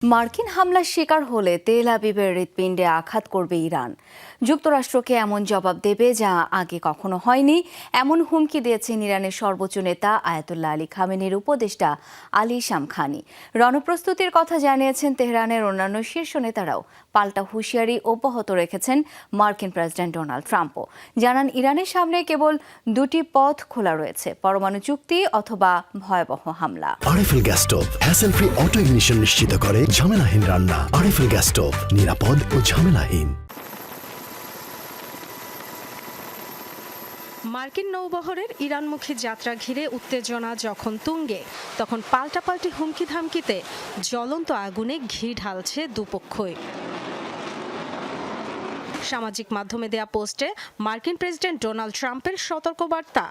মার্কিন হামলার শিকার হলে তেল আবিবের হৃৎপিণ্ডে আঘাত করবে ইরান। যুক্তরাষ্ট্রকে এমন জবাব দেবে যা আগে কখনো হয়নি, এমন হুমকি দিয়েছেন ইরানের সর্বোচ্চ নেতা আয়াতুল্লাহ আলী খামেনির উপদেষ্টা আলী শামখানি। রণপ্রস্তুতির কথা জানিয়েছেন তেহরানের অন্যান্য শীর্ষ নেতারাও। পাল্টা হুঁশিয়ারি অব্যাহত রেখেছেন মার্কিন প্রেসিডেন্ট ডোনাল্ড ট্রাম্পও। জানান, ইরানের সামনে কেবল দুটি পথ খোলা রয়েছে, পরমাণু চুক্তি অথবা ভয়াবহ হামলা। RFL gas stove hassle free auto ignition নিশ্চিত করে ঝামেলাহীন রান্না। আরএফএল গ্যাস স্টোভ, নিরাপদ ও ঝামেলাহীন। মার্কিন নৌবহরের ইরানমুখী যাত্রা ঘিরে উত্তেজনা যখন তুঙ্গে, তখন পাল্টাপাল্টি হুমকি ধামকিতে জ্বলন্ত আগুনে ঘি ঢালছে দুপক্ষই। সামাজিক মাধ্যমে দেয়া পোস্টে মার্কিন প্রেসিডেন্ট ডোনাল্ড ট্রাম্পের সতর্কবার্তা,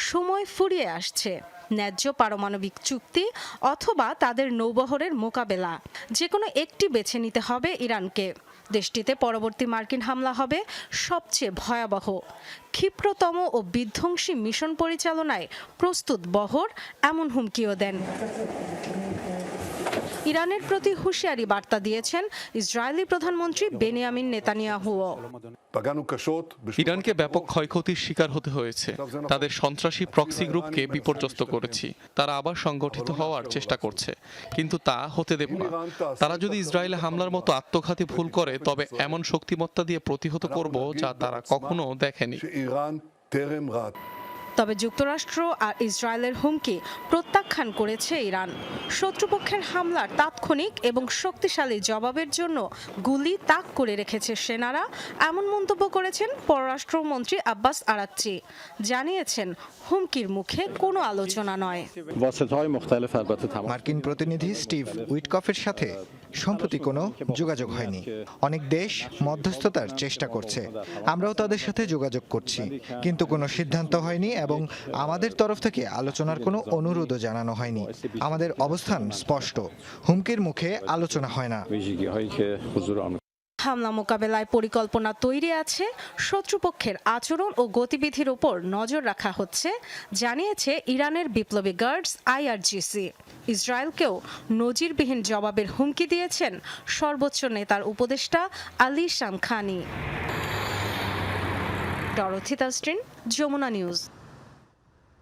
সময় ফুরিয়ে আসছে, ন্যায্য পারমাণবিক চুক্তি অথবা তাদের নৌবহরের মোকাবেলা, যে কোনো একটি বেছে নিতে হবে ইরানকে। দেশটিতে পরবর্তী মার্কিন হামলা হবে সবচেয়ে ভয়াবহ, ক্ষিপ্রতম ও বিধ্বংসী মিশন পরিচালনায় প্রস্তুত বহর এমন হুমকিও দেন। ইরানের প্রতি হুঁশিয়ারি বার্তা দিয়েছেন ইসরায়েলি প্রধানমন্ত্রী বেনিয়ামিন নেতানিয়াহুও। ইরানকে ব্যাপক ক্ষয়ক্ষতির শিকার হতে হয়েছে। তাদের সন্ত্রাসী প্রক্সি গ্রুপকে বিপর্যস্ত করেছি। তারা আবার সংগঠিত হওয়ার চেষ্টা করছে, কিন্তু তা হতে দেব না। তারা যদি ইসরায়েলে হামলার মতো আত্মঘাতী ভুল করে, তবে এমন শক্তিমত্তা দিয়ে প্রতিহত করব যা তারা কখনো দেখেনি। তবে যুক্তরাষ্ট্র আর ইসরায়েলের হুমকি প্রত্যাখ্যান করেছে ইরান। শত্রুপক্ষের হামলার তাৎক্ষণিক এবং শক্তিশালী জবাবের জন্য গুলি তাক করে রেখেছে সেনারা, এমন মন্তব্য করেছেন পররাষ্ট্রমন্ত্রী আব্বাস আরাকচি। জানিয়েছেন, হুমকির মুখে কোনো আলোচনা নয়। মার্কিন প্রতিনিধি স্টিভ উইটকফের সাথে সম্প্রতি কোনো যোগাযোগ হয়নি। অনেক দেশ মধ্যস্থতার চেষ্টা করছে, আমরাও তাদের সাথে যোগাযোগ করছি, কিন্তু কোনো সিদ্ধান্ত হয়নি এবং আমাদের তরফ থেকে আলোচনার কোনো অনুরোধও জানানো হয়নি। আমাদের অবস্থান স্পষ্ট, হুমকির মুখে আলোচনা হয় না। হামলা মোকাবেলায় পরিকল্পনা তৈরি আছে, শত্রুপক্ষের আচরণ ও গতিবিধির উপর নজর রাখা হচ্ছে, জানিয়েছে ইরানের বিপ্লবী গার্ডস IRGC। ইসরায়েলকেও নজিরবিহীন জবাবের হুমকি দিয়েছেন সর্বোচ্চ নেতার উপদেষ্টা Ali Shamkhani. Dorothy Tasrin, Jamuna news.